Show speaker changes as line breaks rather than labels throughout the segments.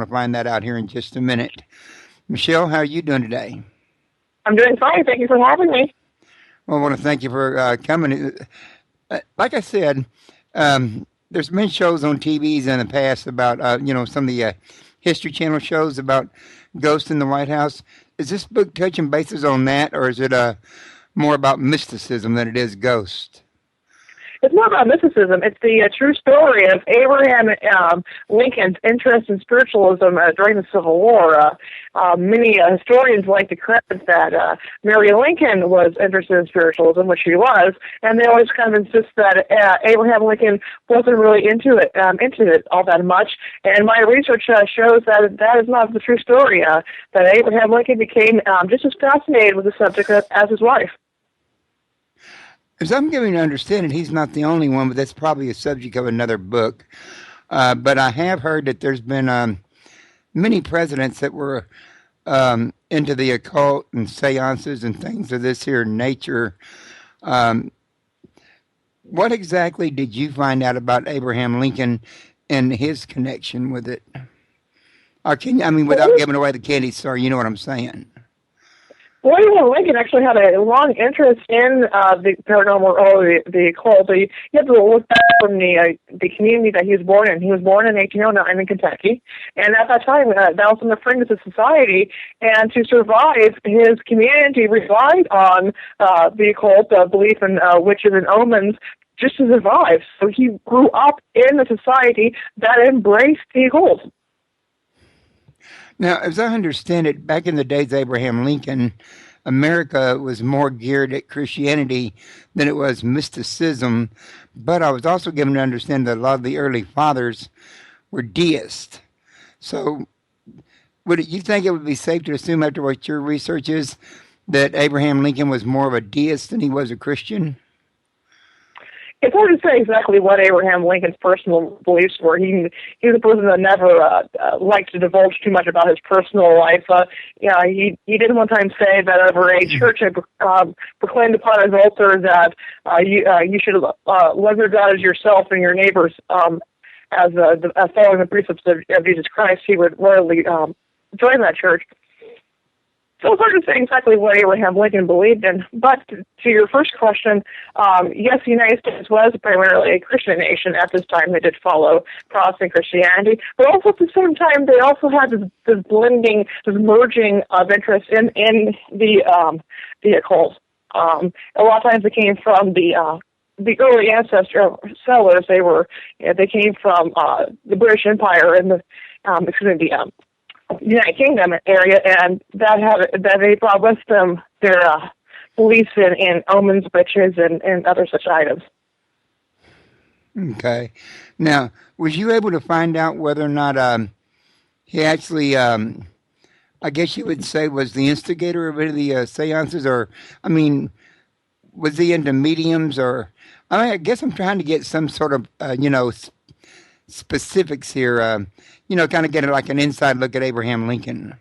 We'll find that out here in just a minute. Michelle, how are you doing today?
I'm doing fine. Thank you for having me.
Well, I want to thank you for coming. Like I said, there's been shows on TVs in the past about, some of the History Channel shows about ghosts in the White House. Is this book touching bases on that, or is it more about mysticism than it is ghosts?
It's more about mysticism. It's the true story of Abraham Lincoln's interest in spiritualism during the Civil War. Many historians like to credit that Mary Lincoln was interested in spiritualism, which she was, and they always kind of insist that Abraham Lincoln wasn't really into it all that much. And my research shows that that is not the true story. That Abraham Lincoln became just as fascinated with the subject as his wife.
As I'm giving to understand it, he's not the only one, but that's probably a subject of another book. But I have heard that there's been many presidents that were into the occult and seances and things of this here nature. Um, what exactly did you find out about Abraham Lincoln and his connection with it? Or without giving away the candy store, you know what I'm saying?
William Lincoln actually had a long interest in the paranormal or the occult. So you have to look back from the community that he was born in. He was born in 1809 in Kentucky, and at that time, that was in the fringes of society. And to survive, his community relied on the occult, belief in witches and omens, just to survive. So he grew up in a society that embraced the occult.
Now, as I understand it, back in the days of Abraham Lincoln, America was more geared at Christianity than it was mysticism. But I was also given to understand that a lot of the early fathers were deists. So, would you think it would be safe to assume, after what your research is, that Abraham Lincoln was more of a deist than he was a Christian?
It's hard to say exactly what Abraham Lincoln's personal beliefs were. He was a person that never liked to divulge too much about his personal life. He did one time say that over a church had proclaimed upon his altar that you should love your God as yourself and your neighbors as following the precepts of Jesus Christ. He would rarely join that church. So it's hard to say exactly what Abraham Lincoln believed in. But to your first question, yes, the United States was primarily a Christian nation at this time. They did follow Protestant Christianity. But also at the same time, they also had this blending, this merging of interest in the occult. A lot of times it came from the early ancestor settlers. They came from the British Empire and the United Kingdom area, and that they brought with them their beliefs in omens, witches, and other such items.
Okay. Now, was you able to find out whether or not he actually, I guess you would say, was the instigator of any of the seances, or, was he into mediums, or, I guess I'm trying to get some sort of, specifics here, kind of get like an inside look at Abraham Lincoln.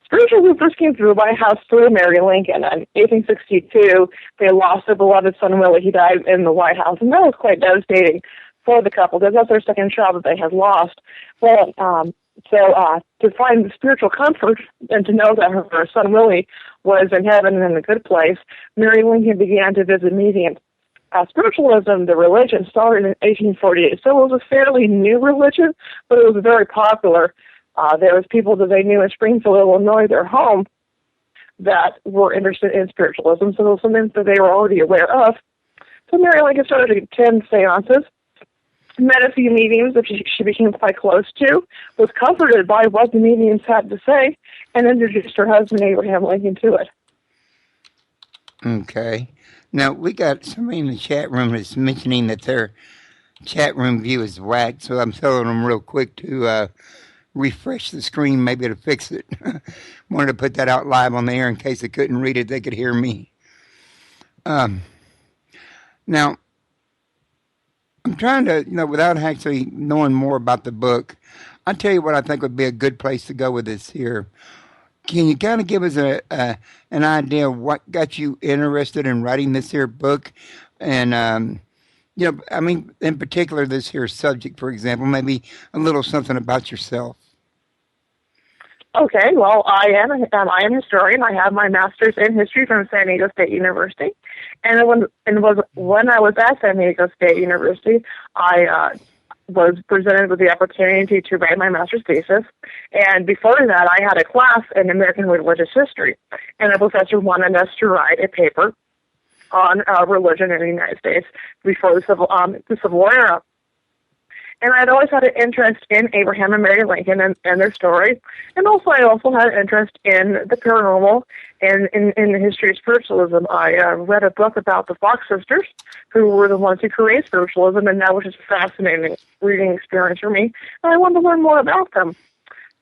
Spiritualism first came through the Whitehouse through Mary Lincoln. In 1862, they lost their beloved son, Willie. He died in the White House, and that was quite devastating for the couple because that's their second child that they had lost. Well, to find the spiritual comfort and to know that her son, Willie, was in heaven and in a good place, Mary Lincoln began to visit mediums. Spiritualism, the religion, started in 1848, so it was a fairly new religion, but it was very popular. There was people that they knew in Springfield, Illinois, their home, that were interested in spiritualism, so it was something that they were already aware of. So Mary Lincoln started to attend seances, met a few mediums that she became quite close to, was comforted by what the mediums had to say, and introduced her husband, Abraham Lincoln, to it.
Okay. Now, we got somebody in the chat room that's mentioning that their chat room view is whacked, so I'm telling them real quick to refresh the screen, maybe to fix it. Wanted to put that out live on the air in case they couldn't read it, they could hear me. Now, I'm trying to, without actually knowing more about the book, I'll tell you what I think would be a good place to go with this here. Can you kind of give us an idea of what got you interested in writing this here book, and I mean, in particular, this here subject, for example, maybe a little something about yourself.
Okay, well, I am a historian. I have my master's in history from San Diego State University, and when I was at San Diego State University, I was presented with the opportunity to write my master's thesis. And before that, I had a class in American religious history, and a professor wanted us to write a paper on religion in the United States before the Civil War era. And I'd always had an interest in Abraham and Mary Lincoln and their story. And also, I also had an interest in the paranormal and in the history of spiritualism. I read a book about the Fox sisters, who were the ones who created spiritualism, and that was just a fascinating reading experience for me. And I wanted to learn more about them.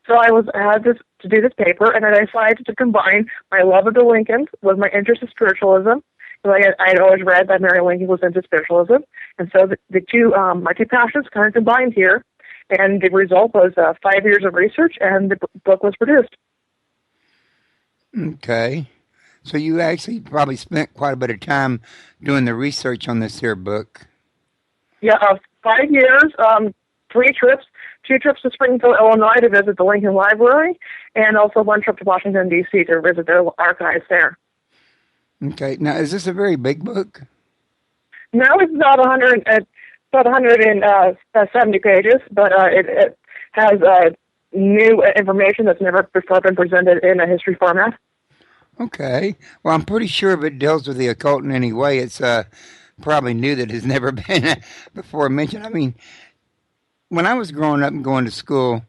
So I had to do this paper, and I decided to combine my love of the Lincolns with my interest in spiritualism. I had always read that Mary Lincoln was into spiritualism, and so the two my two passions kind of combined here, and the result was 5 years of research, and the book was produced.
Okay. So you actually probably spent quite a bit of time doing the research on this here book.
Yeah, 5 years, 3 trips, 2 trips to Springfield, Illinois to visit the Lincoln Library, and also 1 trip to Washington, D.C. to visit their archives there.
Okay. Now, is this a very big book?
No, it's about 170 pages, but it has new information that's never before been presented in a history format.
Okay. Well, I'm pretty sure if it deals with the occult in any way, it's probably new that has never been before mentioned. I mean, when I was growing up and going to school,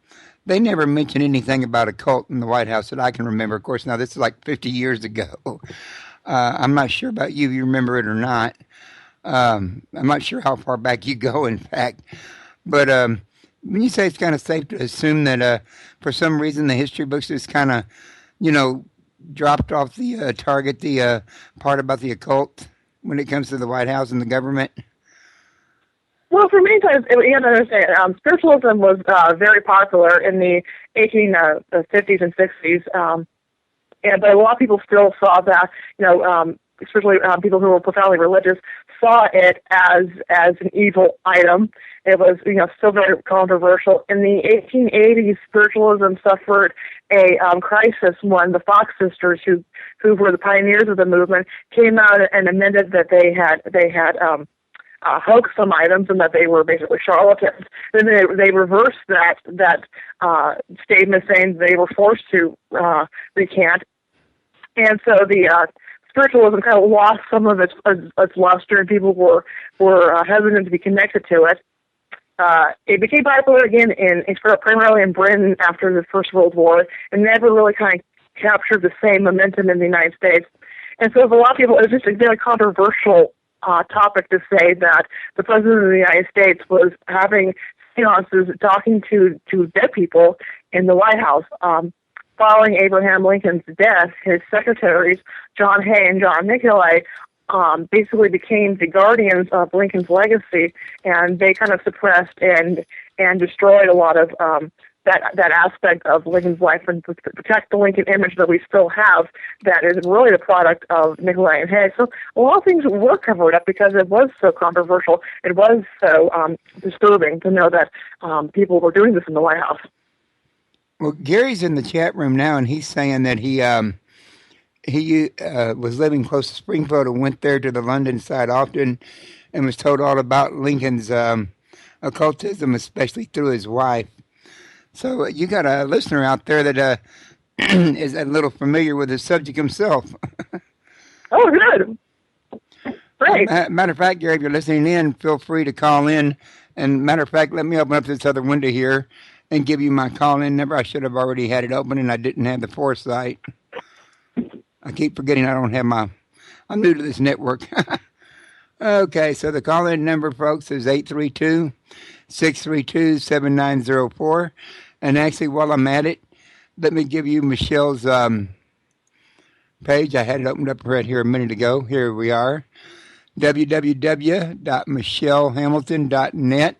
they never mentioned anything about a cult in the White House that I can remember. Of course, now this is like 50 years ago. I'm not sure about you, if you remember it or not. I'm not sure how far back you go, in fact. But when you say it's kind of safe to assume that for some reason the history books just kind of, you know, dropped off the target, the part about the occult when it comes to the White House and the government?
Well, for many times, you have to understand, spiritualism was very popular in the 1850s and 60s. But a lot of people still saw that, especially people who were profoundly religious, saw it as an evil item. It was, still very controversial. In the 1880s, spiritualism suffered a crisis when the Fox sisters, who were the pioneers of the movement, came out and amended that they had hoaxed some items and that they were basically charlatans. Then they reversed that statement, saying they were forced to recant, and so the spiritualism kind of lost some of its luster, and people were hesitant to be connected to it. It became popular again primarily in Britain after the First World War, and never really kind of captured the same momentum in the United States. And so for a lot of people, it was just a very controversial topic to say that the President of the United States was having seances talking to dead people in the White House. Following Abraham Lincoln's death, his secretaries, John Hay and John Nicolay, basically became the guardians of Lincoln's legacy, and they kind of suppressed and destroyed a lot of that aspect of Lincoln's life and to protect the Lincoln image that we still have that is really the product of Nicolay and Hay. So a lot of things were covered up because it was so controversial. It was so disturbing to know that people were doing this in the White House.
Well, Gary's in the chat room now, and he's saying that he was living close to Springfield and went there to the London side often and was told all about Lincoln's occultism, especially through his wife. So you got a listener out there that is a little familiar with the subject himself.
Oh, good. Great.
Matter of fact, Gary, if you're listening in, feel free to call in. And matter of fact, let me open up this other window here and give you my call-in number. I should have already had it open, and I didn't have the foresight. I keep forgetting I'm new to this network. Okay, so the call-in number, folks, is 832-632-7904. And actually, while I'm at it, let me give you Michelle's page. I had it opened up right here a minute ago. Here we are, www.michellehamilton.net.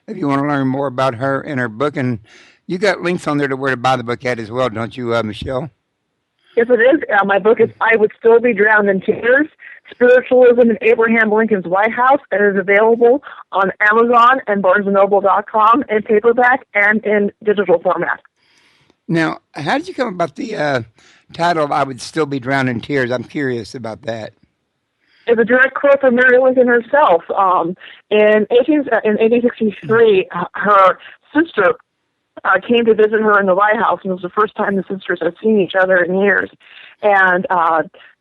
If you want to learn more about her and her book. And you got links on there to where to buy the book at as well, don't you, Michelle?
Yes, it is. My book is I Would Still Be Drowned in Tears, Spiritualism in Abraham Lincoln's White House. It is available on Amazon and BarnesandNoble.com in paperback and in digital format.
Now, how did you come about the title of "I Would Still Be Drowned in Tears"? I'm curious about that.
It's a direct quote from Mary Lincoln herself. In 1863, her sister came to visit her in the White House, and it was the first time the sisters had seen each other in years. And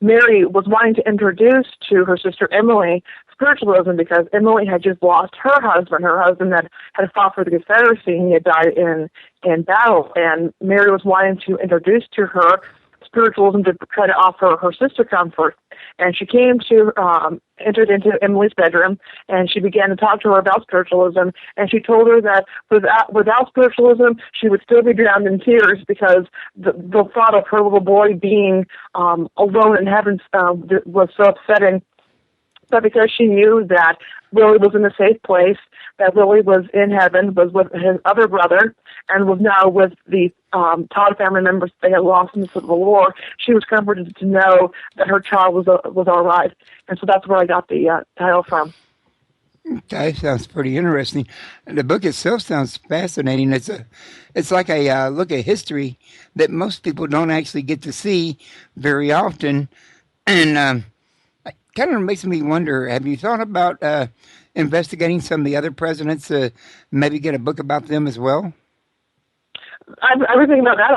Mary was wanting to introduce to her sister Emily spiritualism because Emily had just lost her husband. Her husband had fought for the Confederacy, and he had died in battle. And Mary was wanting to introduce to her spiritualism to try to offer her sister comfort. And she entered into Emily's bedroom, and she began to talk to her about spiritualism. And she told her that without spiritualism, she would still be drowned in tears because the thought of her little boy being alone in heaven was so upsetting. But because she knew that Willie was in a safe place, that Willie was in heaven, was with his other brother, and was now with the Todd family members they had lost in the Civil War, she was comforted to know that her child was all right. And so that's where I got the title from.
Okay, sounds pretty interesting. The book itself sounds fascinating. It's like a look at history that most people don't actually get to see very often, and kind of makes me wonder, have you thought about investigating some of the other presidents, maybe get a book about them as well?
I was thinking about that.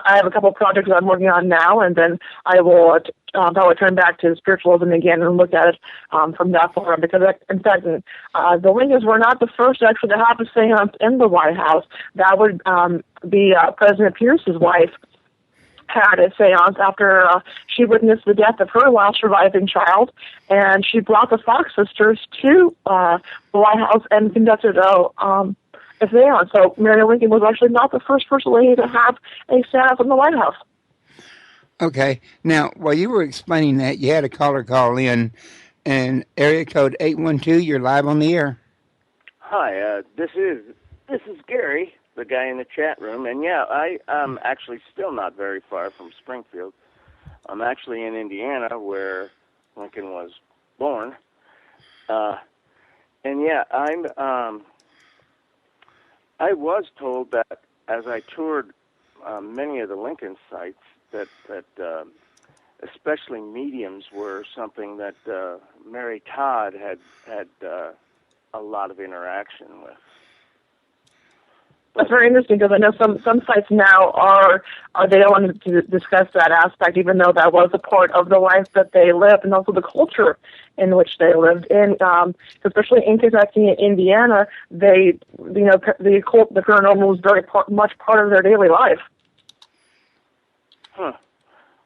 I have a couple of projects I'm working on now, and then I will probably turn back to spiritualism again and look at it from that forum. Because, in fact, the Lincolns were not the first actually to have a seance in the White House. That would be President Pierce's wife had a seance after she witnessed the death of her last surviving child, and she brought the Fox sisters to the White House and conducted a seance. So Mary Lincoln was actually not the first first lady to have a seance in the White House.
Okay. Now, while you were explaining that, you had a caller call in, and area code 812, you're live on the air.
Hi, this is Gary, the guy in the chat room, and yeah, I'm actually still not very far from Springfield. I'm actually in Indiana, where Lincoln was born, and yeah, I was told that as I toured many of the Lincoln sites that especially mediums were something that Mary Todd had a lot of interaction with.
That's very interesting because I know some sites now are they don't want to discuss that aspect, even though that was a part of the life that they lived and also the culture in which they lived in. Especially in Kentucky and Indiana, the paranormal was very much part of their daily life.
Huh.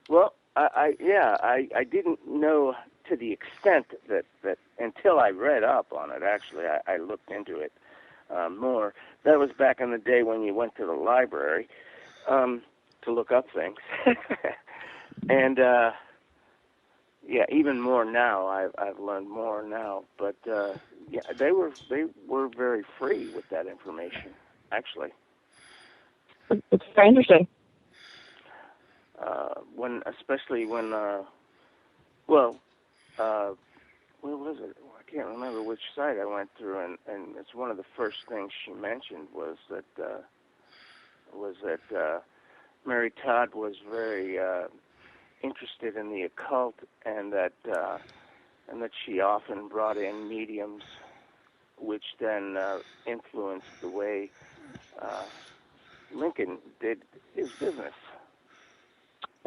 Well, I didn't know to the extent that until I read up on it. Actually, I looked into it more. That was back in the day when you went to the library to look up things, and yeah, even more now. I've learned more now, but yeah, they were very free with that information. Actually,
it's very interesting.
Especially when where was it? I can't remember which site I went through, and it's one of the first things she mentioned was that Mary Todd was very interested in the occult, and that she often brought in mediums, which then influenced the way Lincoln did his business.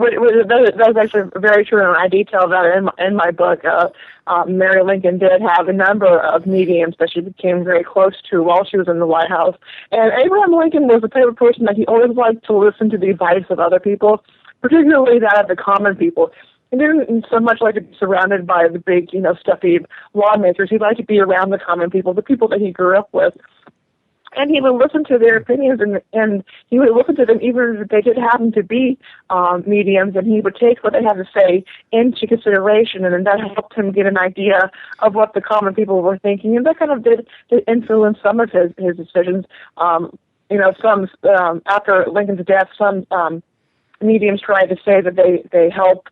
That was actually very true, and I detail that in my book. Mary Lincoln did have a number of mediums that she became very close to while she was in the White House. And Abraham Lincoln was the type of person that he always liked to listen to the advice of other people, particularly that of the common people. He didn't so much like to be surrounded by the big, stuffy lawmakers. He liked to be around the common people, the people that he grew up with. And he would listen to their opinions, and he would listen to them even if they did happen to be mediums, and he would take what they had to say into consideration, and then that helped him get an idea of what the common people were thinking, and that kind of did influence some of his decisions. Some after Lincoln's death, some mediums tried to say that they helped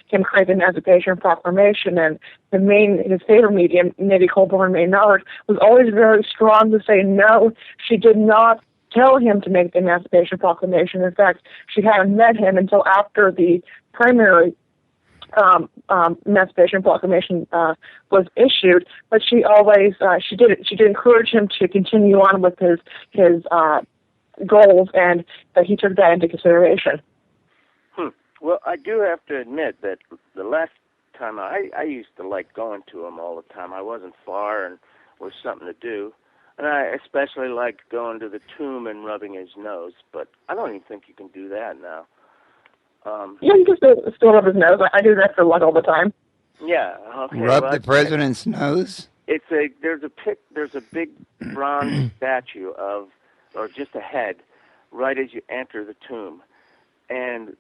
him create the Emancipation Proclamation, and his favorite medium, Nettie Colborn Maynard, was always very strong to say no. She did not tell him to make the Emancipation Proclamation. In fact, she hadn't met him until after the primary Emancipation Proclamation was issued. But she always she did encourage him to continue on with his goals, and that he took that into consideration.
Well, I do have to admit that the last time I used to like going to him all the time. I wasn't far and was something to do. And I especially liked going to the tomb and rubbing his nose, but I don't even think you can do that now.
Yeah, you can still rub his nose. I do that for luck all the time.
Yeah. Okay.
Rub the president's nose?
There's a big bronze statue of, or just a head, right as you enter the tomb, and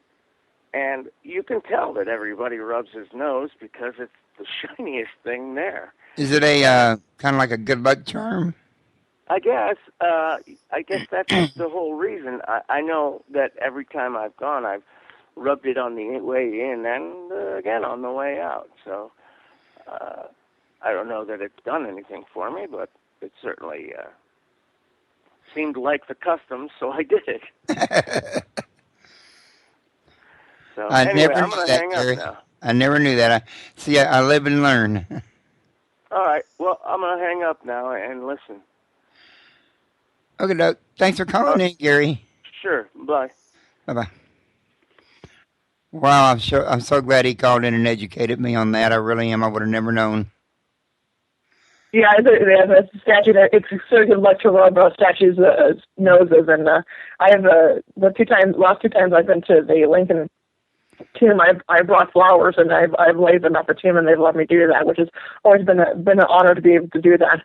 you can tell that everybody rubs his nose because it's the shiniest thing there.
Is it a kind of like a good luck charm?
I guess that's the whole reason. I know that every time I've gone, I've rubbed it on the way in and again on the way out. So I don't know that it's done anything for me, but it certainly seemed like the custom, so I did it. So anyway, I'm going to hang up now.
I never knew that. I live and learn.
All right. Well, I'm going to hang up now and listen.
Okay, Doug. Thanks for calling in, Gary.
Sure. Bye.
Bye-bye. Wow, I'm so glad he called in and educated me on that. I really am. I would have never known.
Yeah, it's a statue that it's so good luck to rub statues' noses, and I have last two times I've been to the Lincoln tomb, I brought flowers and I've laid them at the tomb, and they've let me do that, which has always been an honor to be able to do that.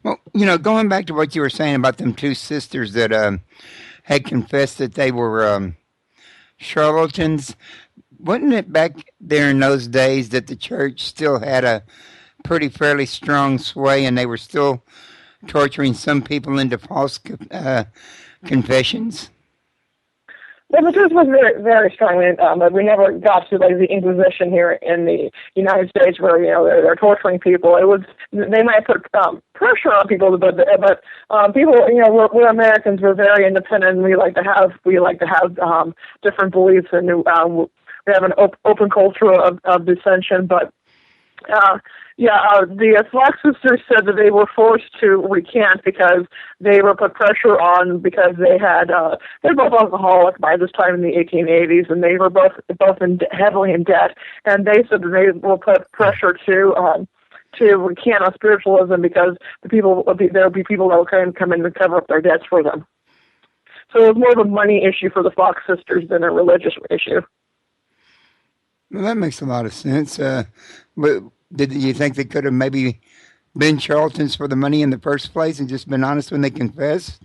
Well, going back to what you were saying about them two sisters that had confessed that they were charlatans, wasn't it back there in those days that the church still had a fairly strong sway, and they were still torturing some people into false confessions?
Well, the church was very, very strong, but we never got to the Inquisition here in the United States, where they're torturing people. They might put pressure on people, but people, we're Americans. We're very independent. We like to have different beliefs, and we have an open culture of dissension. But the Flock sisters said that they were forced to recant because they were put pressure on, because they're both alcoholic by this time in the 1880s, and they were both heavily in debt, and they said that they were put pressure to recant on spiritualism because there would be people that would come in and cover up their debts for them. So it was more of a money issue for the Flock sisters than a religious issue.
Well, that makes a lot of sense. But did you think they could have maybe been charlatans for the money in the first place and just been honest when they confessed?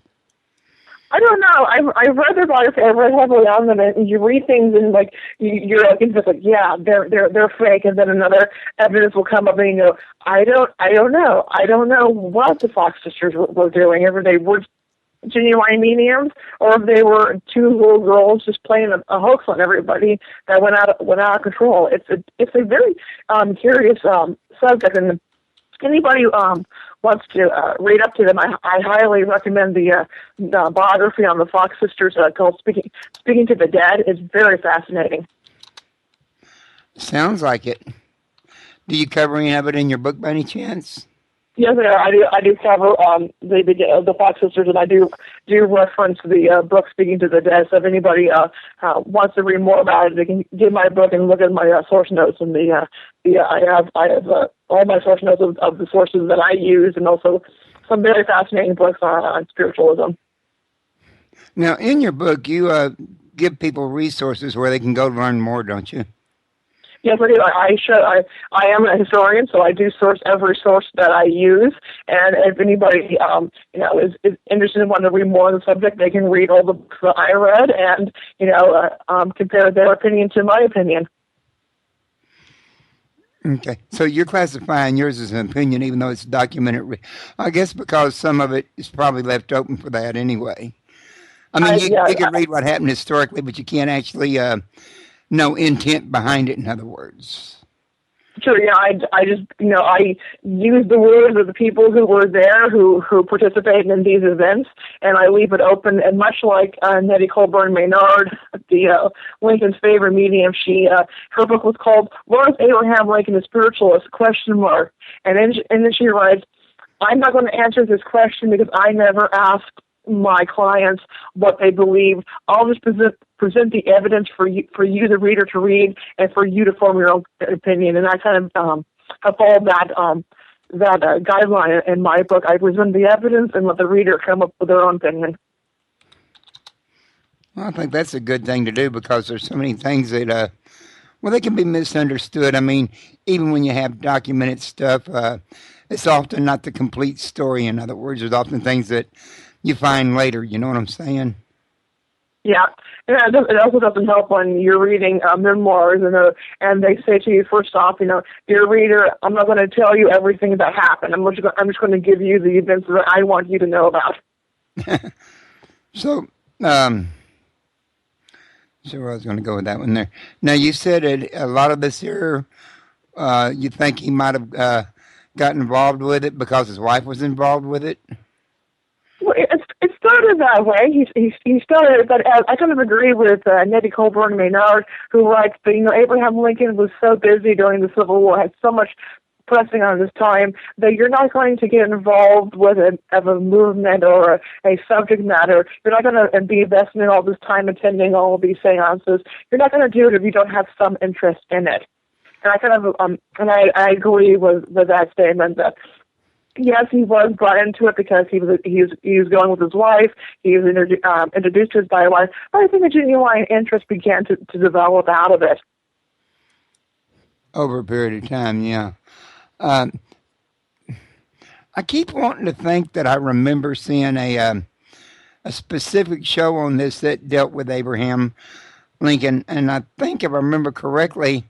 I don't know. I've read their biography. I've read heavily on them, and you read things and you're just like, yeah, they're fake, and then another evidence will come up, and you go, I don't know. I don't know what the Fox sisters were doing. If they were genuine mediums, or if they were two little girls just playing a hoax on everybody that went out of control. It's a very curious subject, and anybody wants to read up to them, I highly recommend the biography on the Fox sisters called Speaking to the Dead. It's very fascinating.
Sounds like it. Do you cover any of it in your book by any chance?
Yes, I do cover the Fox sisters, and I do reference the book Speaking to the Dead. So if anybody wants to read more about it, they can get my book and look at my source notes. And I have all my source notes of the sources that I use, and also some very fascinating books on spiritualism.
Now, in your book, you give people resources where they can go learn more, don't you?
Yes, I do. I am a historian, so I do source every source that I use. And if anybody, is interested in wanting to read more on the subject, they can read all the books that I read and, compare their opinion to my opinion.
Okay, so you're classifying yours as an opinion, even though it's documented. I guess because some of it is probably left open for that anyway. I mean,
Yeah,
you can read what happened historically, but you can't actually know intent behind it, in other words.
sure. Yeah, I just, I use the words of the people who were there, who participated in these events, and I leave it open. And much like Nettie Colburn Maynard, Lincoln's favorite medium, her book was called "Was Abraham Lincoln a Spiritualist?" ? And then she writes, "I'm not going to answer this question because I never asked my clients what they believe. I'll just present the evidence for you, the reader, to read, and for you to form your own opinion." And I kind of have followed that guideline in my book. I present the evidence and let the reader come up with their own opinion.
Well, I think that's a good thing to do because there's so many things that, they can be misunderstood. I mean, even when you have documented stuff, it's often not the complete story. In other words, there's often things that you find later. You know what I'm saying?
Yeah, and it also doesn't help when you're reading memoirs and they say to you, first off, dear reader, I'm not going to tell you everything that happened. I'm just going to give you the events that I want you to know about.
So, sure, I was going to go with that one there. Now, you said a lot of this here, you think he might have got involved with it because his wife was involved with it?
Well, it started that way. He started, but I kind of agree with Nettie Colburn Maynard, who writes that Abraham Lincoln was so busy during the Civil War, had so much pressing on his time, that you're not going to get involved with a movement or a subject matter. You're not going to be investing in all this time attending all of these seances. You're not going to do it if you don't have some interest in it. And I kind of I agree with that statement that. Yes, he was brought into it because he was going with his wife. He was introduced to us by a wife. But I think a genuine interest began to develop out of it.
Over a period of time, yeah. I keep wanting to think that I remember seeing a specific show on this that dealt with Abraham Lincoln, and I think if I remember correctly,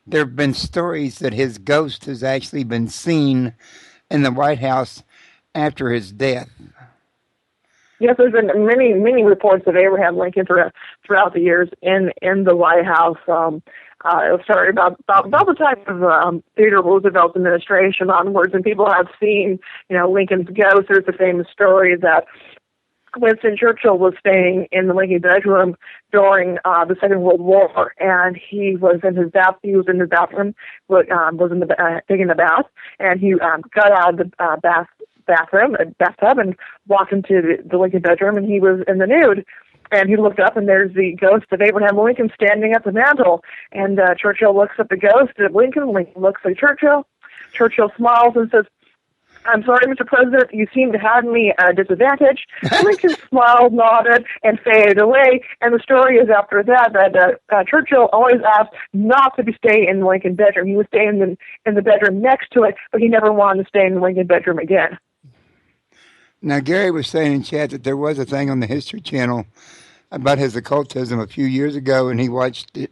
there have been stories that his ghost has actually been seen in the White House after his death.
Yes, there's been many reports of Abraham Lincoln throughout the years in the White House. It started about the time of Theodore Roosevelt's administration onwards, and people have seen Lincoln's ghost. There's a famous story that Winston Churchill was staying in the Lincoln bedroom during the Second World War, and he was in his bathroom, taking a bath, and he got out of the bathtub and walked into the Lincoln bedroom, and he was in the nude. And he looked up, and there's the ghost of Abraham Lincoln standing at the mantel. And Churchill looks at the ghost of Lincoln. Lincoln looks at Churchill. Churchill smiles and says, "I'm sorry, Mr. President, you seem to have me at a disadvantage." Lincoln smiled, nodded, and faded away. And the story is after that Churchill always asked not to stay in the Lincoln bedroom. He would stay in the bedroom next to it, but he never wanted to stay in the Lincoln bedroom again.
Now, Gary was saying in chat that there was a thing on the History Channel about his occultism a few years ago, and he watched it.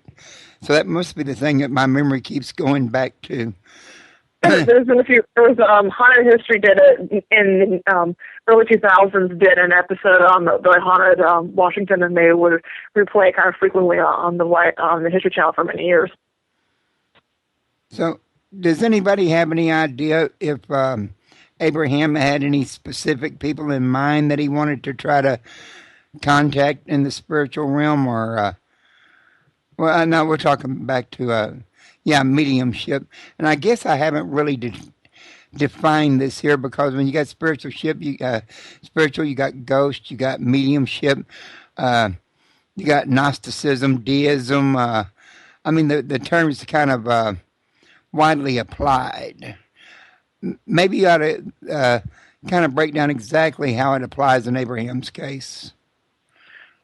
So that must be the thing that my memory keeps going back to.
There's been a few. There was Haunted History did it in early 2000s. Did an episode on the haunted Washington, and they would replay it kind of frequently on the History Channel for many years.
So, does anybody have any idea if Abraham had any specific people in mind that he wanted to try to contact in the spiritual realm, or well, no, we're talking back to mediumship, and I guess I haven't really defined this here because when you got spiritualship, you got ghost, you got mediumship, you got Gnosticism, deism. I mean, the terms kind of widely applied. Maybe you ought to kind of break down exactly how it applies in Abraham's case.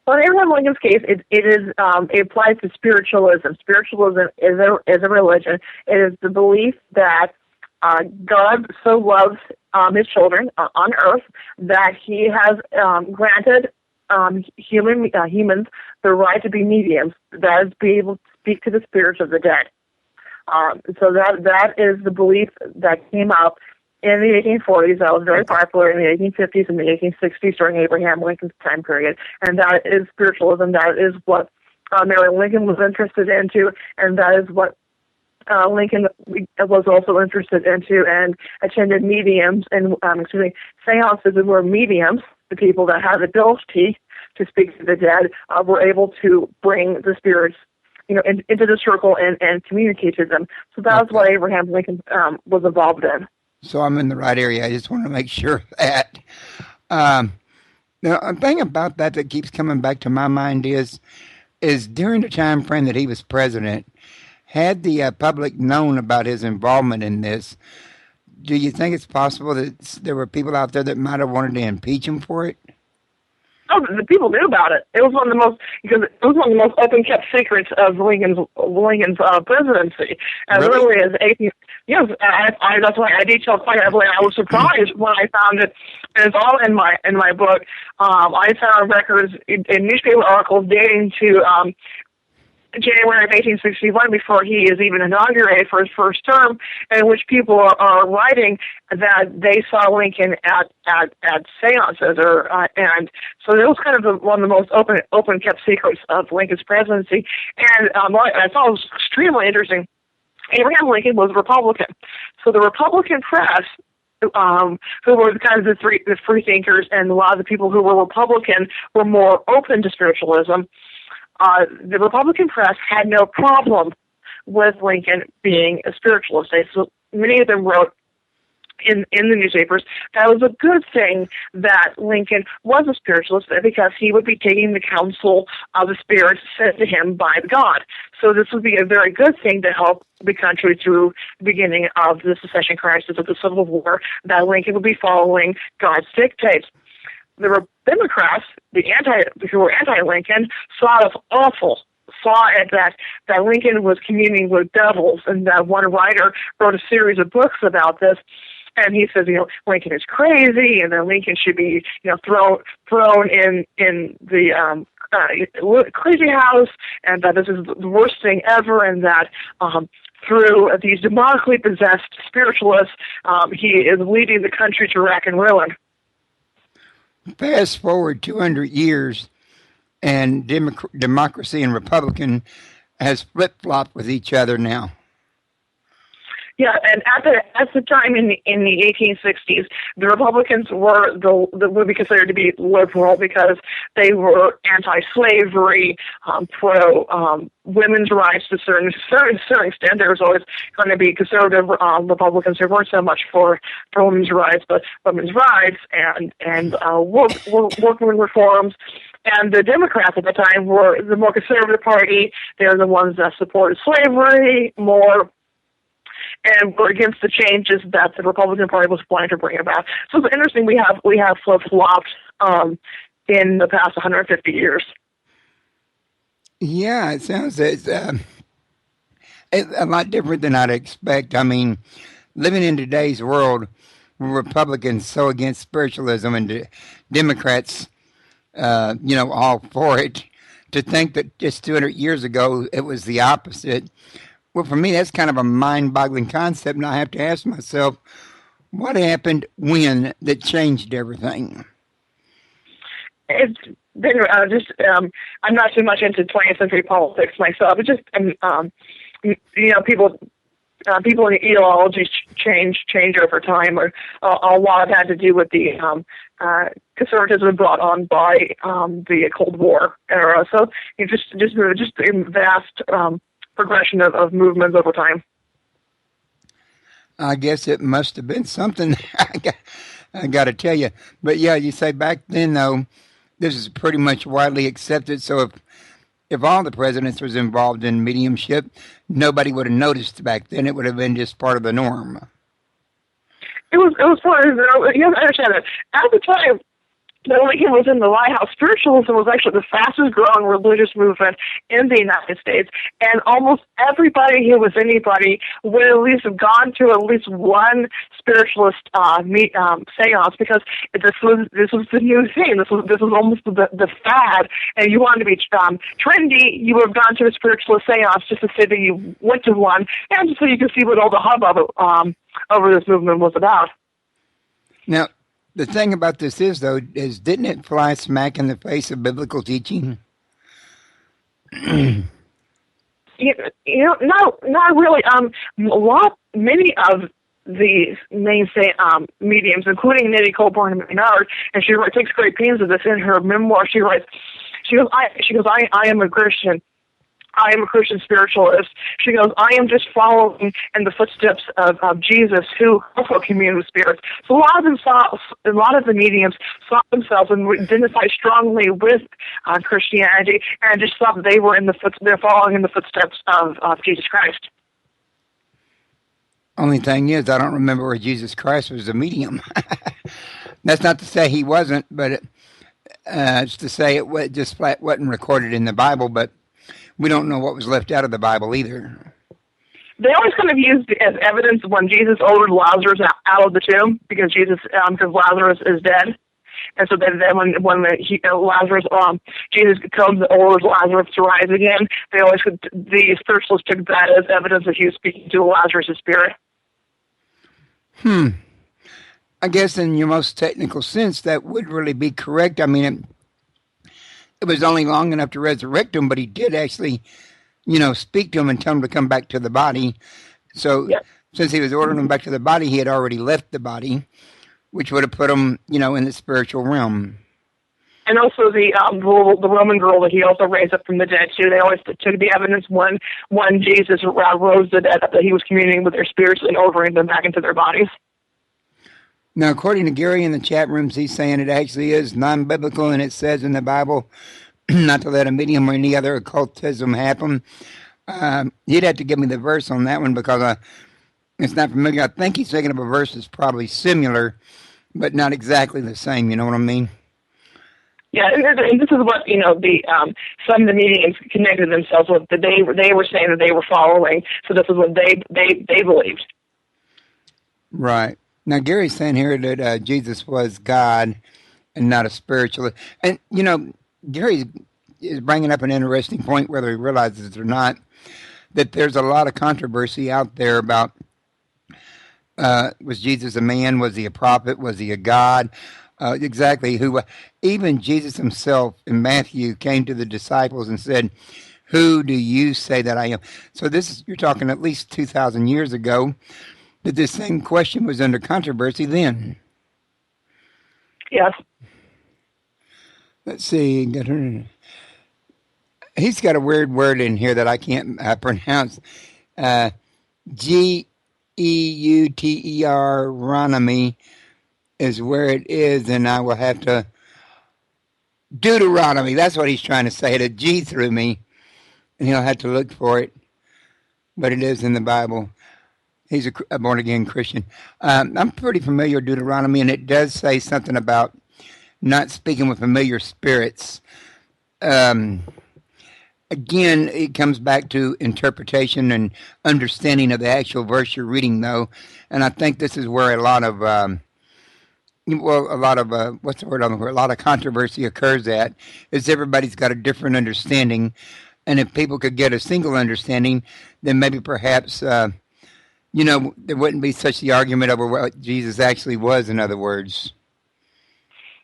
Well, in Abraham Lincoln's case, it applies to spiritualism. Spiritualism is a religion. It is the belief that God so loves his children on earth that he has granted humans the right to be mediums, that is, be able to speak to the spirits of the dead. So that is the belief that came up in the 1840s. That was very popular in the 1850s and the 1860s during Abraham Lincoln's time period. And that is spiritualism. That is what Mary Lincoln was interested into, and that is what Lincoln was also interested into, and attended mediums and seances where mediums, the people that had the ability to speak to the dead, were able to bring the spirits, into the circle and communicate to them. So that was what Abraham Lincoln was involved in.
So I'm in the right area. I just want to make sure of that. Now, a thing about that keeps coming back to my mind is during the time frame that he was president, had the public known about his involvement in this, do you think it's possible that there were people out there that might have wanted to impeach him for it?
Oh, the people knew about it. It was one of the most open kept secrets of Lincoln's presidency. As early as 18. Yes, that's why I detailed quite heavily. I was surprised when I found it. And it's all in my book. I found records in newspaper articles dating to January of 1861, before he is even inaugurated for his first term, in which people are writing that they saw Lincoln at seances, and so it was kind of one of the most open kept secrets of Lincoln's presidency. And I thought it was extremely interesting. Abraham Lincoln was a Republican, so the Republican press, who were kind of the free thinkers, and a lot of the people who were Republican were more open to spiritualism. The Republican press had no problem with Lincoln being a spiritualist. So many of them wrote in the newspapers that it was a good thing that Lincoln was a spiritualist, because he would be taking the counsel of the spirits sent to him by God. So this would be a very good thing to help the country through the beginning of the secession crisis of the Civil War, that Lincoln would be following God's dictates. The Democrats, who were anti-Lincoln, saw it as awful. Saw it that Lincoln was communing with devils, and that one writer wrote a series of books about this. And he says, Lincoln is crazy, and that Lincoln should be, thrown in the crazy house, and that this is the worst thing ever, and that through these demonically possessed spiritualists, he is leading the country to wreck and ruin.
Fast forward 200 years, and democracy and Republican has flip-flopped with each other now.
Yeah, and at the time in the 1860s, the Republicans would be considered to be liberal, because they were anti-slavery, pro women's rights to a certain extent. There was always going to be conservative Republicans who weren't so much for women's rights, but women's rights and workman reforms. And the Democrats at the time were the more conservative party. They're the ones that supported slavery more, and were against the changes that the Republican Party was planning to bring about. So it's interesting. We have flip-flopped in the past 150 years.
Yeah, it sounds it's a lot different than I'd expect. I mean, living in today's world, where Republicans so against spiritualism and Democrats, all for it, to think that just 200 years ago it was the opposite. Well, for me, that's kind of a mind-boggling concept, and I have to ask myself, what happened when that changed everything?
It's been I'm not too much into 20th century politics myself. It's just, people in ideologies change over time, or a lot had to do with the conservatism brought on by the Cold War era. So just a vast progression of movements over time.
I guess it must have been something. I got to tell you. But yeah, you say back then, though, this is pretty much widely accepted. So if all the presidents was involved in mediumship, nobody would have noticed back then. It would have been just part of the norm.
It was part of the, you have to understand that at the time that Lincoln was in the Whitehouse, spiritualism was actually the fastest growing religious movement in the United States, and almost everybody who was anybody would at least have gone to at least one spiritualist seance, because this was the new thing. This was almost the fad, and you wanted to be trendy. You would have gone to a spiritualist seance just to say that you went to one, and just so you could see what all the hubbub over this movement was about.
Now, the thing about this is, though, is didn't it fly smack in the face of biblical teaching?
No, not really. Many of the mainstay mediums, including Nettie Colborn Maynard, and she takes great pains with this in her memoir. She writes, I am a Christian. I am a Christian spiritualist. She goes, I am just following in the footsteps of Jesus, who also communed with spirits. So a lot of the mediums saw themselves and identified strongly with Christianity, and just thought they were they're following in the footsteps of Jesus Christ.
Only thing is, I don't remember where Jesus Christ was a medium. That's not to say he wasn't, but it's to say it just flat wasn't recorded in the Bible, but we don't know what was left out of the Bible either.
They always kind of used as evidence when Jesus ordered Lazarus out of the tomb, because Lazarus is dead. And so then Lazarus, Jesus comes and orders Lazarus to rise again. The spiritualists took that as evidence that he was speaking to Lazarus' spirit.
I guess in your most technical sense, that would really be correct. I mean, it was only long enough to resurrect him, but he did actually, speak to him and tell him to come back to the body. So since he was ordering him back to the body, he had already left the body, which would have put him, in the spiritual realm.
And also the Roman girl that he also raised up from the dead too. They always took the evidence when Jesus rose the dead that he was communing with their spirits and ordering them back into their bodies.
Now, according to Gary in the chat rooms, he's saying it actually is non-biblical, and it says in the Bible not to let a medium or any other occultism happen. He'd have to give me the verse on that one because it's not familiar. I think he's thinking of a verse that's probably similar, but not exactly the same. You know what I mean?
Yeah, and this is what some of the mediums connected themselves with. That they were saying that they were following. So this is what they believed.
Right. Now, Gary's saying here that Jesus was God and not a spiritualist. And, Gary is bringing up an interesting point, whether he realizes it or not, that there's a lot of controversy out there about was Jesus a man? Was he a prophet? Was he a God? Exactly who. Even Jesus himself in Matthew came to the disciples and said, who do you say that I am? So you're talking at least 2,000 years ago, that this same question was under controversy then.
Yes.
Let's see. He's got a weird word in here that I can't pronounce. Geuteronomy is where it is, and I will have to... Deuteronomy, that's what he's trying to say. The G threw me, and he'll have to look for it. But it is in the Bible. He's a born-again Christian. I'm pretty familiar with Deuteronomy, and it does say something about not speaking with familiar spirits. Again, it comes back to interpretation and understanding of the actual verse you're reading, though. And I think this is where a lot of controversy occurs at, is everybody's got a different understanding. And if people could get a single understanding, then maybe perhaps... there wouldn't be such the argument over what Jesus actually was, in other words.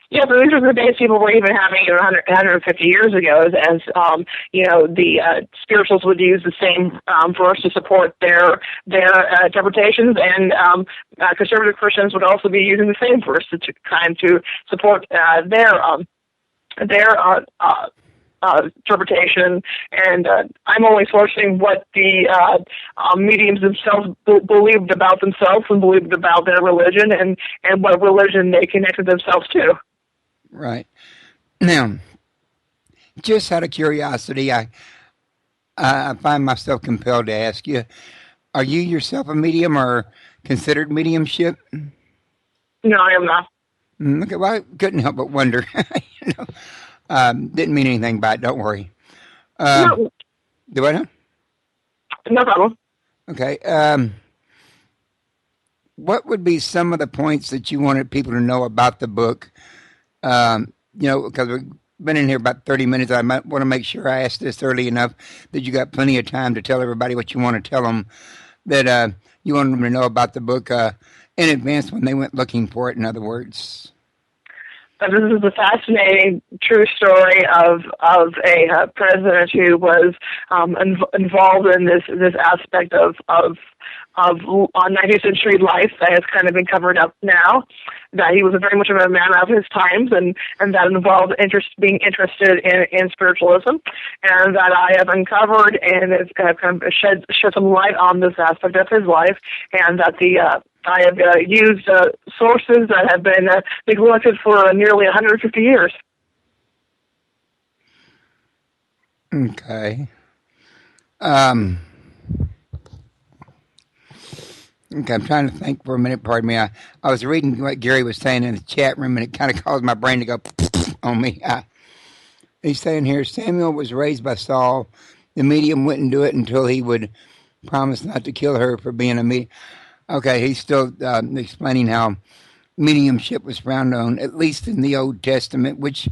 Yeah, but these are the days people were even having 150 years ago, as the spirituals would use the same verse to support their interpretations, and conservative Christians would also be using the same verse to support their interpretation, and I'm only sourcing what the mediums themselves believed about themselves and believed about their religion, and what religion they connected themselves to.
Right. Now, just out of curiosity, I find myself compelled to ask you, are you yourself a medium or considered mediumship?
No, I am not.
Okay, well, I couldn't help but wonder. Didn't mean anything by it, don't worry.
No.
Do I know?
No problem.
Okay. What would be some of the points that you wanted people to know about the book? Because we've been in here about 30 minutes. I might want to make sure I ask this early enough that you got plenty of time to tell everybody what you want to tell them. that you wanted them to know about the book in advance when they went looking for it, in other words?
This is a fascinating true story of a president who was involved in this aspect of 19th century life that has kind of been covered up now. That he was very much of a man of his times, and that involved being interested in spiritualism, and that I have uncovered and has kind of shed some light on this aspect of his life, and that I have used sources that have been neglected for nearly 150 years.
Okay. Okay, I'm trying to think for a minute. Pardon me. I was reading what Gary was saying in the chat room, and it kind of caused my brain to go on me. He's saying here, Samuel was raised by Saul. The medium wouldn't do it until he would promise not to kill her for being a medium. Okay, he's still explaining how mediumship was frowned on, at least in the Old Testament, which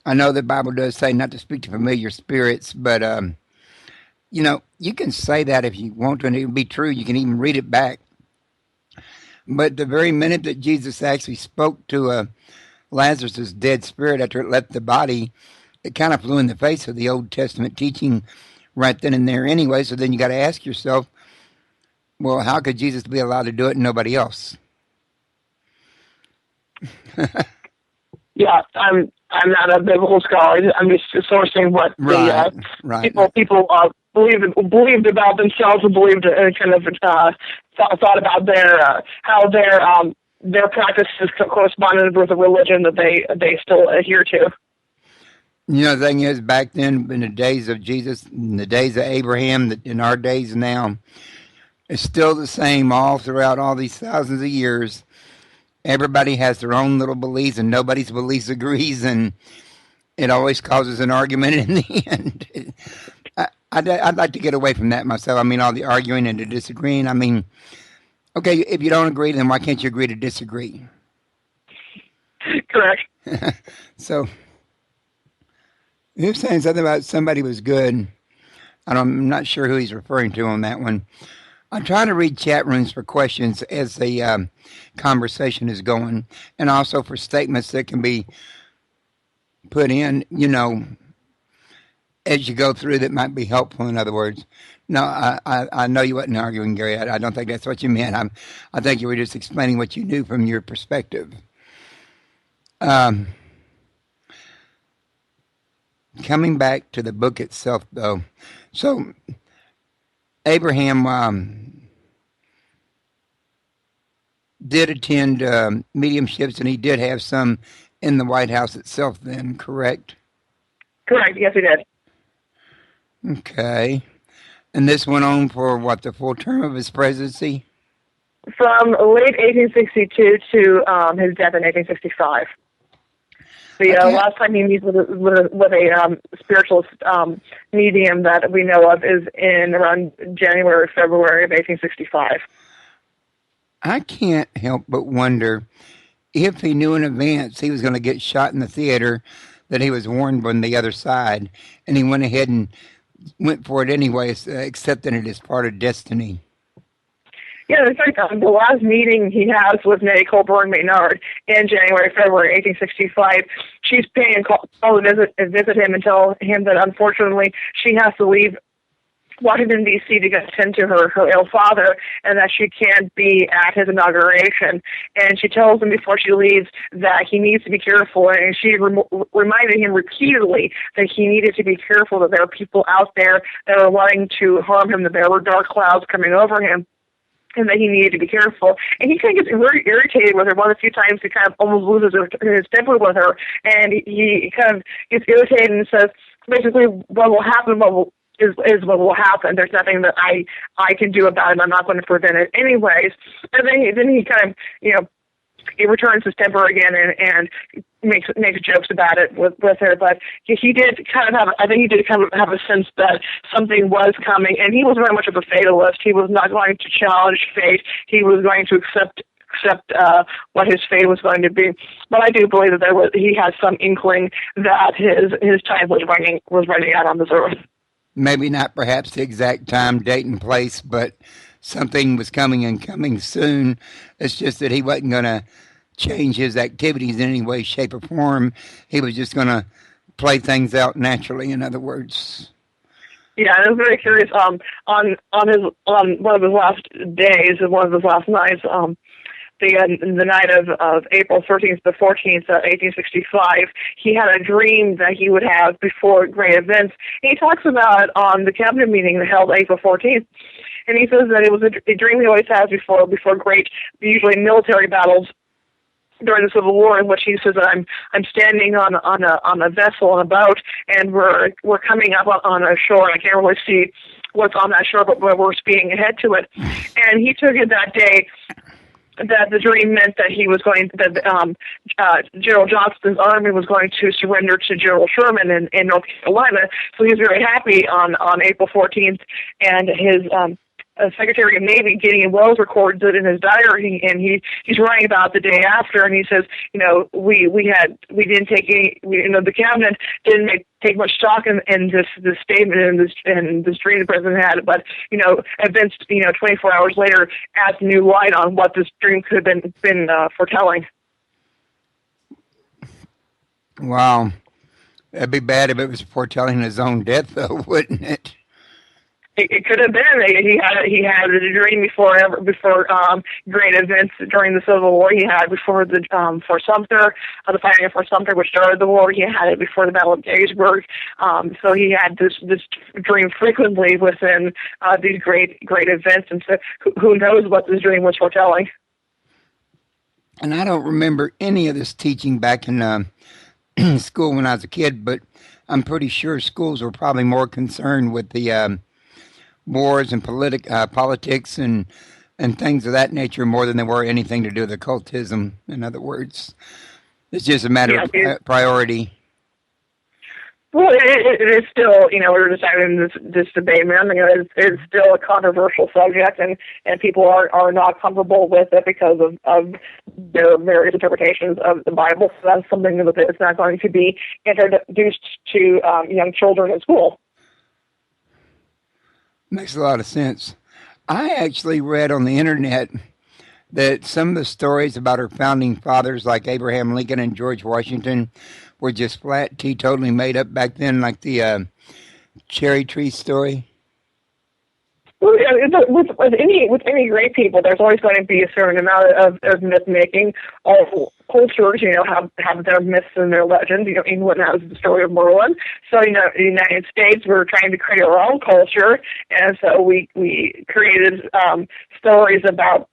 I know the Bible does say not to speak to familiar spirits, but, you can say that if you want to, and it would be true. You can even read it back. But the very minute that Jesus actually spoke to Lazarus' dead spirit after it left the body, it kind of flew in the face of the Old Testament teaching right then and there anyway. So then you got to ask yourself, well, how could Jesus be allowed to do it and nobody else?
Yeah, I'm not a biblical scholar. I'm just sourcing what people believed about themselves and believed kind of thought about how their practices corresponded with the religion that they still adhere to.
The thing is, back then, in the days of Jesus, in the days of Abraham, in our days now, it's still the same all throughout all these thousands of years. Everybody has their own little beliefs, and nobody's beliefs agrees, and it always causes an argument in the end. I'd like to get away from that myself. I mean, all the arguing and the disagreeing. I mean, okay, if you don't agree, then why can't you agree to disagree?
Correct.
So, he was saying something about somebody was good. I'm not sure who he's referring to on that one. I'm trying to read chat rooms for questions as the conversation is going, and also for statements that can be put in, as you go through that might be helpful, in other words. No, I know you wasn't arguing, Gary. I don't think that's what you meant. I think you were just explaining what you knew from your perspective. Coming back to the book itself, though. So, Abraham did attend mediumships, and he did have some in the White House itself then, correct?
Correct, yes, he did.
Okay. And this went on for, the full term of his presidency?
From late 1862 to his death in 1865. The last time he meets with a spiritualist medium that we know of is in around January or February of 1865.
I can't help but wonder if he knew in advance he was going to get shot in the theater, that he was warned on the other side, and he went ahead and went for it anyway, accepting it as part of destiny.
Yeah, in fact, the last meeting he has with Nettie Colburn Maynard in January, February 1865, she's paying a call to visit him and tell him that unfortunately she has to leave Washington, D.C. to go tend to her ill father, and that she can't be at his inauguration. And she tells him before she leaves that he needs to be careful, and she reminded him repeatedly that he needed to be careful, that there are people out there that are wanting to harm him, that there were dark clouds coming over him, and that he needed to be careful. And he kind of gets very irritated with her. One of the few times he kind of almost loses his temper with her, and he kind of gets irritated and says, basically, what will happen, is what will happen. There's nothing that I can do about it. I'm not going to prevent it anyways. And then he kind of, he returns his temper again and makes jokes about it with her. But he did kind of have a sense that something was coming, and he was very much of a fatalist. He was not going to challenge fate. He was going to accept what his fate was going to be. But I do believe that he had some inkling that his time was running out on this earth.
Maybe not perhaps the exact time, date, and place, but something was coming and coming soon. It's just that he wasn't going to change his activities in any way, shape, or form. He was just going to play things out naturally, in other words.
Yeah, I was very curious. On one of his last days, one of his last nights, the night of April 13th to 14th, 1865, he had a dream that he would have before great events. And he talks about it on the cabinet meeting held April 14th. And he says that it was a dream he always has before great, usually military battles during the Civil War, in which he says that I'm standing on a vessel, on a boat, and we're coming up on a shore. And I can't really see what's on that shore, but we're speeding ahead to it. And he took it that day that the dream meant that he was going that General Johnston's army was going to surrender to General Sherman in North Carolina. So he was very happy on April 14th, and his Secretary of Navy Gideon Wells records it in his diary, and he's writing about the day after, and he says, we didn't take any, the cabinet didn't take much stock in this statement and this dream the president had, but events 24 hours later adds new light on what this dream could have been foretelling.
Wow, that'd be bad if it was foretelling his own death, though, wouldn't it?
It could have been. He had a dream before great events during the Civil War. He had before Fort Sumter, the fighting of Fort Sumter, which started the war. He had it before the Battle of Gettysburg. So he had this dream frequently within these great events. And so who knows what this dream was foretelling?
And I don't remember any of this teaching back in school when I was a kid, but I'm pretty sure schools were probably more concerned with the wars and politics and things of that nature more than they were anything to do with occultism. In other words, it's just a matter of priority.
Well, it is still, we're just having this debate, man. It's still a controversial subject, and people are not comfortable with it because of their various interpretations of the Bible. So that's something that it's not going to be introduced to young children at school.
Makes a lot of sense. I actually read on the internet that some of the stories about our founding fathers, like Abraham Lincoln and George Washington, were just flat, totally made up back then, like the cherry tree story.
Well, with any great people, there's always going to be a certain amount of myth making. All cultures, have their myths and their legends. England has the story of Merlin. So, the United States, we're trying to create our own culture, and so we created stories about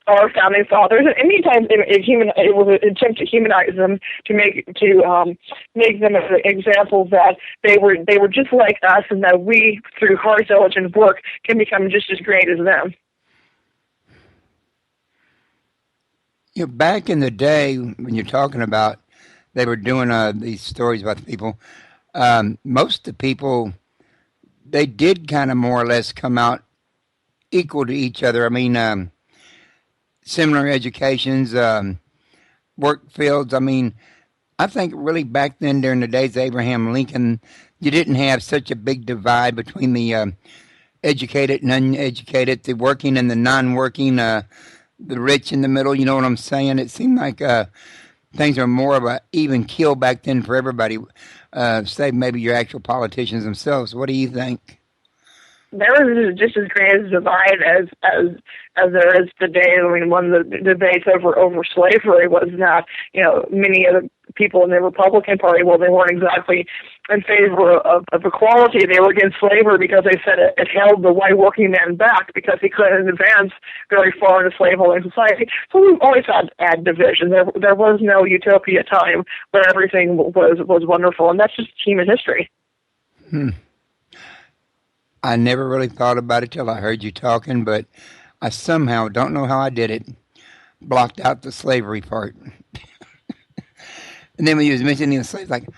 our founding fathers. And anytime it was an attempt to humanize them, to make them as examples that they were just like us, and that we, through hard, diligent work, can become just as great as them.
Back in the day, when you're talking about they were doing these stories about the people, most of the people, they did kind of more or less come out equal to each other. I mean, similar educations, work fields. I mean, I think really back then during the days of Abraham Lincoln, you didn't have such a big divide between the educated and uneducated, the working and the non-working, the rich in the middle. You know what I'm saying? It seemed like things were more of an even keel back then for everybody, save maybe your actual politicians themselves. What do you think?
There was just as great a divide as there is today. I mean, one of the debates over slavery was that, many of the people in the Republican Party, well, they weren't exactly in favor of equality. They were against slavery because they said it held the white working man back because he couldn't advance very far in a slaveholding society. So we've always had division. There was no utopia time where everything was wonderful, and that's just human history.
I never really thought about it till I heard you talking, but I somehow, don't know how I did it, blocked out the slavery part. And then when you was mentioning the slaves, like,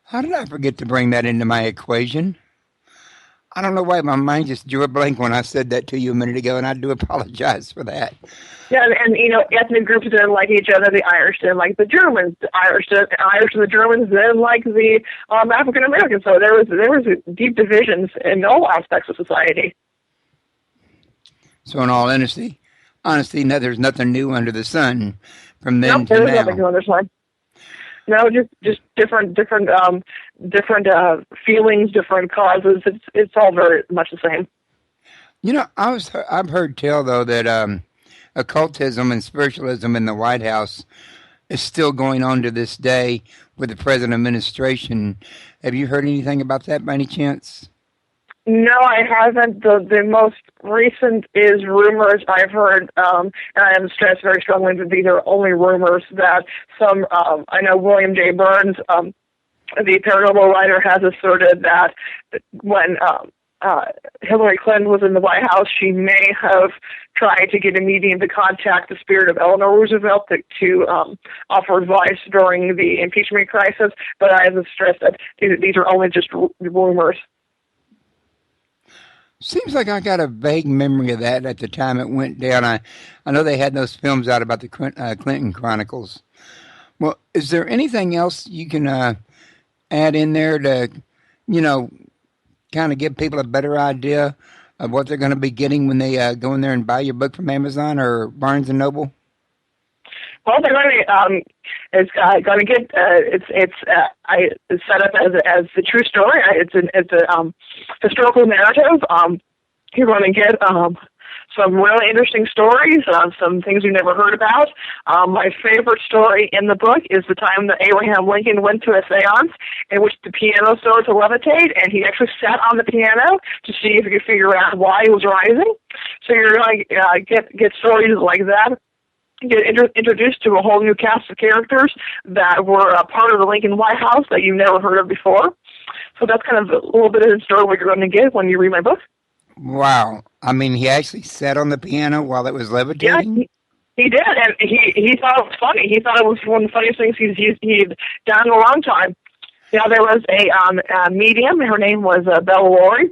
how did I forget to bring that into my equation? I don't know why my mind just drew a blank when I said that to you a minute ago, and I do apologize for that.
Yeah, and ethnic groups didn't like each other. The Irish didn't like the Germans. The Irish and the Germans didn't like the African Americans. So there was deep divisions in all aspects of society.
So, in all honesty, no, there's nothing new under the sun from
No,
then to
there is nothing
now.
to understand. No, just different feelings, different causes. It's all very much the same.
You know, I've heard tell though that occultism and spiritualism in the White House is still going on to this day with the present administration. Have you heard anything about that by any chance?
No, I haven't. The most recent is rumors I've heard, and I am stressed very strongly that these are only rumors that some, I know William J. Burns, the paranormal writer, has asserted that when Hillary Clinton was in the White House, she may have tried to get a medium to contact the spirit of Eleanor Roosevelt to offer advice during the impeachment crisis, but I have stressed that these are only just rumors.
Seems like I got a vague memory of that at the time it went down. I know they had those films out about the Clinton Chronicles. Well, is there anything else you can add in there to, you know, kind of give people a better idea of what they're going to be getting when they go in there and buy your book from Amazon or Barnes and Noble?
Well, they're going to it's going to get it's set up as the true story. It's a historical narrative. You're going to get some really interesting stories, some things you never heard about. My favorite story in the book is the time that Abraham Lincoln went to a seance in which the piano started to levitate, and he actually sat on the piano to see if he could figure out why it was rising. So you're going to get stories like that. Get introduced to a whole new cast of characters that were a part of the Lincoln White House that you've never heard of before. So that's kind of a little bit of the story what you're going to get when you read my book.
Wow. I mean, he actually sat on the piano while it was
Yeah,
levitating?
he did, and he thought it was funny. He thought it was one of the funniest things he'd done in a long time. You know, there was a medium. Her name was Bella Laurie.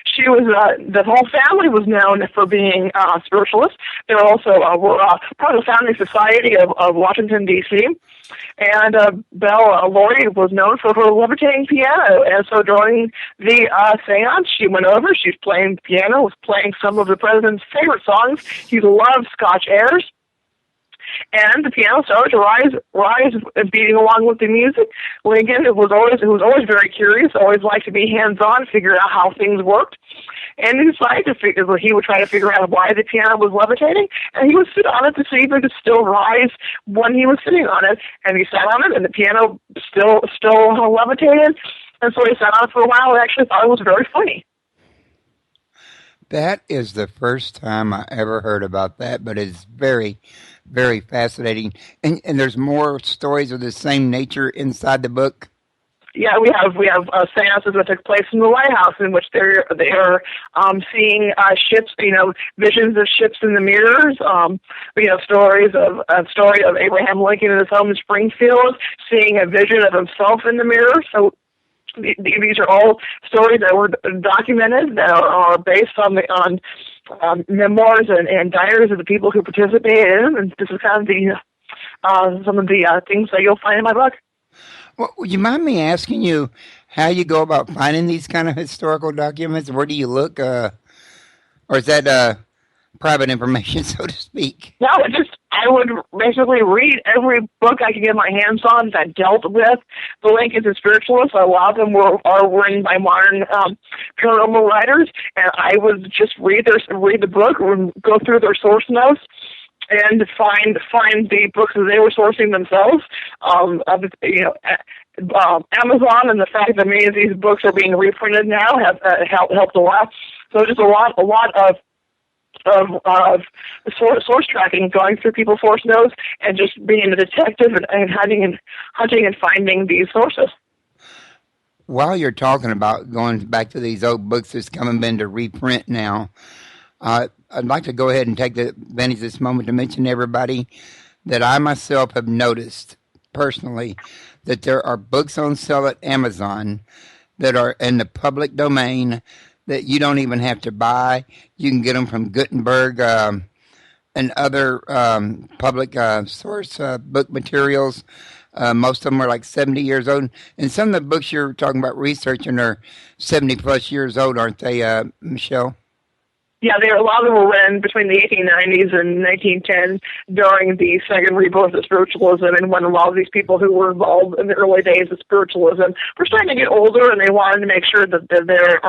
She was the whole family was known for being spiritualists. They were also were part of the founding society of Washington D.C. And Belle Laurie was known for her levitating piano. And so during the seance, she went over. She was playing piano, was playing some of the president's favorite songs. He loved Scotch airs. And the piano started to rise, beating along with the music. Lincoln was always very curious, always liked to be hands-on, figure out how things worked. And he decided he would try to figure out why the piano was levitating, and he would sit on it to see if it could still rise when he was sitting on it. And he sat on it, and the piano still levitated. And so he sat on it for a while and actually thought it was very funny.
That is the first time I ever heard about that, but it's very, very fascinating. And there's more stories of the same nature inside the book?
Yeah, we have seances that took place in the White House in which they're seeing ships, visions of ships in the mirrors. We have story of Abraham Lincoln in his home in Springfield, seeing a vision of himself in the mirror. So these are all stories that were documented that are based on memoirs and diaries of the people who participated in them. And this is kind of some of the things that you'll find in my book.
Well, would you mind me asking you how you go about finding these kind of historical documents? Where do you look? Or is that private information, so to speak?
No, I would basically read every book I could get my hands on that dealt with the Lincolns and Spiritualists. A lot of them are written by modern paranormal writers, and I would just read the book, go through their source notes, and find the books that they were sourcing themselves. Amazon and the fact that many of these books are being reprinted now have helped a lot. So just a lot of source tracking, going through people's source notes, and just being a detective and hunting and finding these sources.
While you're talking about going back to these old books that's coming into reprint now, I'd like to go ahead and take the advantage of this moment to mention to everybody that I myself have noticed personally that there are books on sale at Amazon that are in the public domain that you don't even have to buy. You can get them from Gutenberg and other public source book materials. Most of them are like 70 years old. And some of the books you're talking about researching are 70 plus years old, aren't they, Michelle?
Yeah, a lot of them were written between the 1890s and 1910 during the second rebirth of spiritualism, and when a lot of these people who were involved in the early days of spiritualism were starting to get older, and they wanted to make sure that their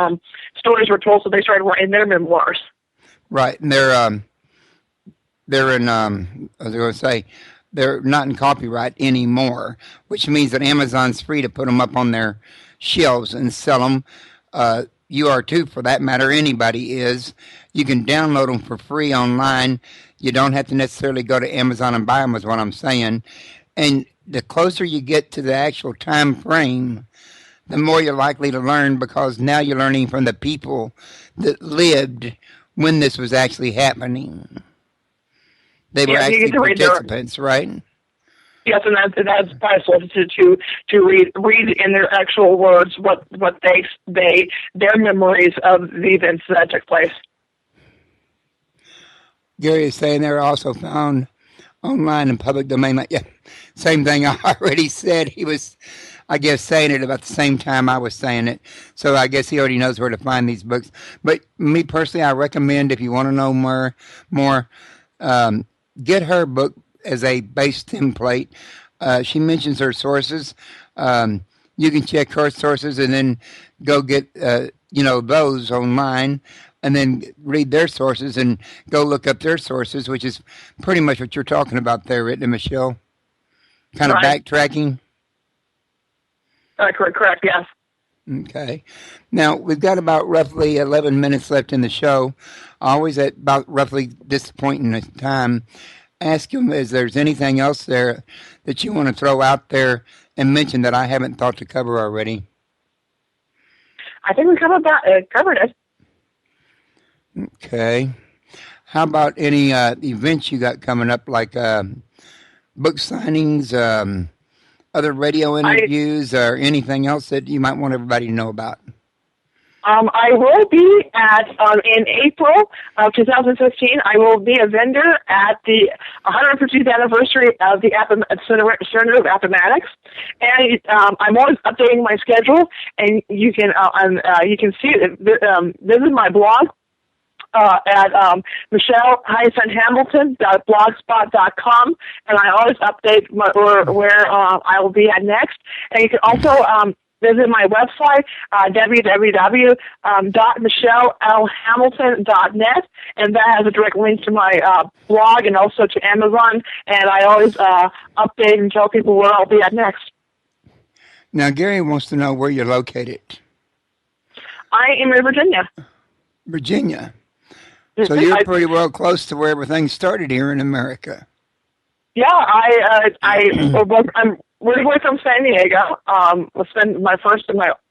stories were told, so they started writing their memoirs.
Right, and they're in, I was going to say, they're not in copyright anymore, which means that Amazon's free to put them up on their shelves and sell them. You are too, for that matter. Anybody is. You can download them for free online. You don't have to necessarily go to Amazon and buy them, is what I'm saying. And the closer you get to the actual time frame, the more you're likely to learn, because now you're learning from the people that lived when this was actually happening. They were actually participants, right?
Yes, and that's priceless to read in their actual words what their memories of the events that took place.
Gary is saying they're also found online in public domain. Yeah, same thing I already said. He was, I guess, saying it about the same time I was saying it. So I guess he already knows where to find these books. But me personally, I recommend, if you want to know more, get her book as a base template. She mentions her sources. You can check her sources and then go get those online, and then read their sources and go look up their sources, which is pretty much what you're talking about there, isn't it, Michelle? Kind of backtracking.
Correct. Yes.
Okay. Now, we've got about roughly 11 minutes left in the show. Always at about roughly this point in the time, ask him if there's anything else there that you want to throw out there and mention that I haven't thought to cover already.
I think we covered it.
Okay. How about any events you got coming up, like book signings, other radio interviews, or anything else that you might want everybody to know about?
I will be at, in April of 2015, I will be a vendor at the 150th anniversary of the Center of Appomattox. And I'm always updating my schedule, and you can see it. Visit my blog at michelle-hamilton.blogspot.com, and I always update where I will be at next. And you can also visit my website, www.michellelhamilton.net, and that has a direct link to my blog and also to Amazon, and I always update and tell people where I'll be at next.
Now, Gary wants to know where you're located.
I am in Virginia.
Virginia. So you're pretty well close to where everything started here in America.
Yeah, I'm originally from San Diego. I spent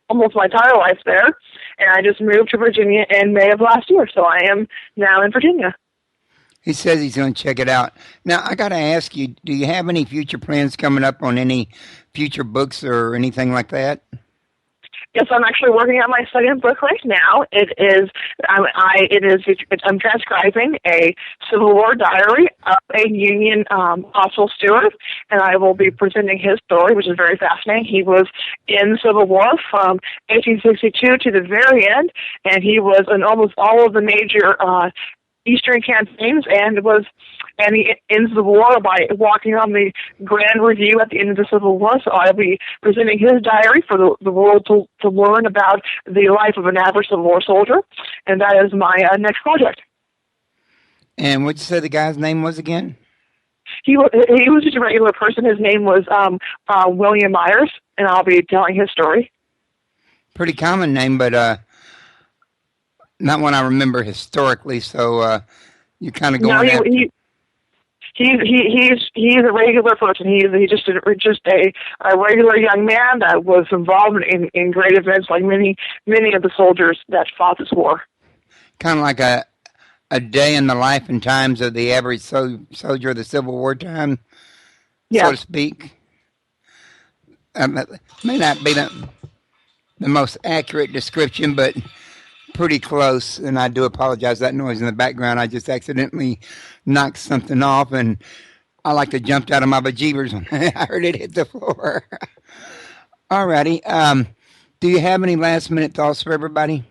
almost my entire life there, and I just moved to Virginia in May of last year. So I am now in Virginia.
He says he's going to check it out. Now, I got to ask you, do you have any future plans coming up on any future books or anything like that?
Yes, I'm actually working on my second book right now. I'm transcribing a Civil War diary of a Union hospital steward, and I will be presenting his story, which is very fascinating. He was in the Civil War from 1862 to the very end, and he was in almost all of the major Eastern campaigns, and he ends the war by walking on the Grand Review at the end of the Civil War. So I'll be presenting his diary for the world to learn about the life of an average Civil War soldier, and that is my next project.
And what did you say the guy's name was again?
He was just a regular person. His name was William Myers, and I'll be telling his story.
Pretty common name, but not one I remember historically. So you're kind of going after.
He's a regular person. He's just a regular young man that was involved in great events like many of the soldiers that fought this war. Kind
of like a day in the life and times of the average soldier of the Civil War time, so to speak. May not be the most accurate description, but pretty close. And I do apologize. That noise in the background, I just accidentally knocked something off, and I like to jumped out of my bejeebers when I heard it hit the floor. All righty. Do you have any last minute thoughts for everybody?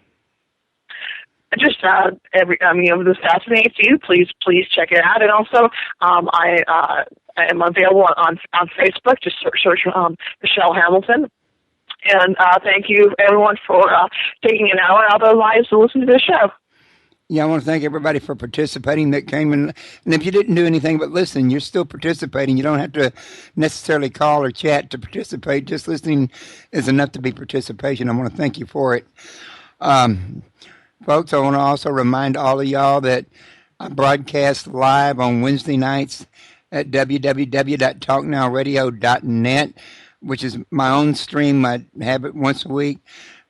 just this fascinates you, please check it out. And also, I am available on Facebook. Just search Michelle Hamilton. And thank you, everyone, for taking an hour out of their lives to listen to this show.
Yeah, I want to thank everybody for participating that came in. And if you didn't do anything but listen, you're still participating. You don't have to necessarily call or chat to participate. Just listening is enough to be participation. I want to thank you for it. Folks, I want to also remind all of y'all that I broadcast live on Wednesday nights at www.talknowradio.net, which is my own stream. I have it once a week.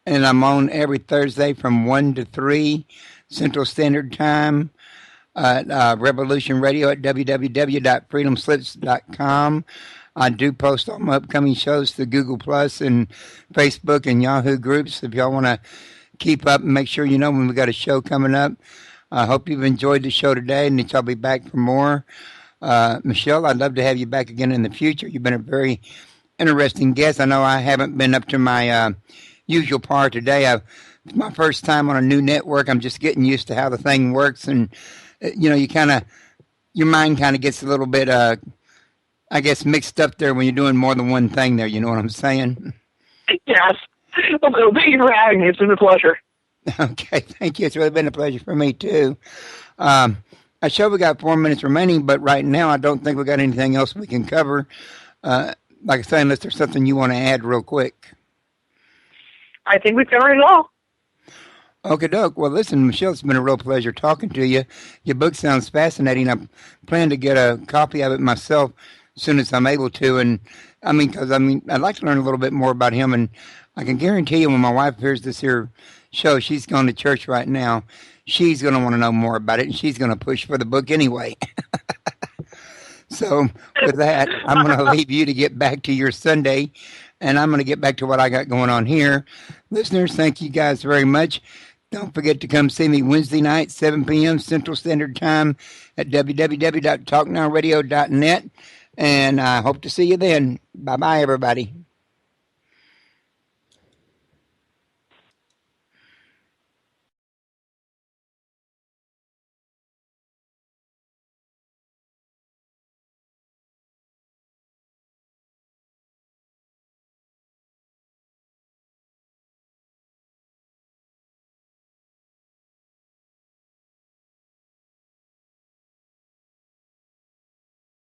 And I'm on every Thursday from 1 to 3 Central Standard Time at Revolution Radio at www.freedomslips.com. I do post all my upcoming shows to Google Plus and Facebook and Yahoo groups. If y'all want to keep up and make sure you know when we got a show coming up. I hope you've enjoyed the show today and that y'all be back for more. Michelle, I'd love to have you back again in the future. You've been a very interesting guest. I know I haven't been up to my usual par today. It's my first time on a new network. I'm just getting used to how the thing works. And, you your mind kind of gets a little bit, I guess, mixed up there when you're doing more than one thing there. You know what I'm saying?
Yes. Well, thank you for having me. It's been a pleasure.
Okay, thank you. It's really been a pleasure for me, too. I show we got 4 minutes remaining, but right now I don't think we got anything else we can cover. Like I say, unless there's something you want to add real quick.
I think we've covered it all.
Okay, doke. Well, listen, Michelle, it's been a real pleasure talking to you. Your book sounds fascinating. I plan to get a copy of it myself as soon as I'm able to. And because I'd like to learn a little bit more about him. And I can guarantee you, when my wife hears this here show, she's going to church right now. She's going to want to know more about it, and she's going to push for the book anyway. So with that, I'm going to leave you to get back to your Sunday, and I'm going to get back to what I got going on here. Listeners, thank you guys very much. Don't forget to come see me Wednesday night, 7 p.m. Central Standard Time at www.talknowradio.net, and I hope to see you then. Bye-bye, everybody.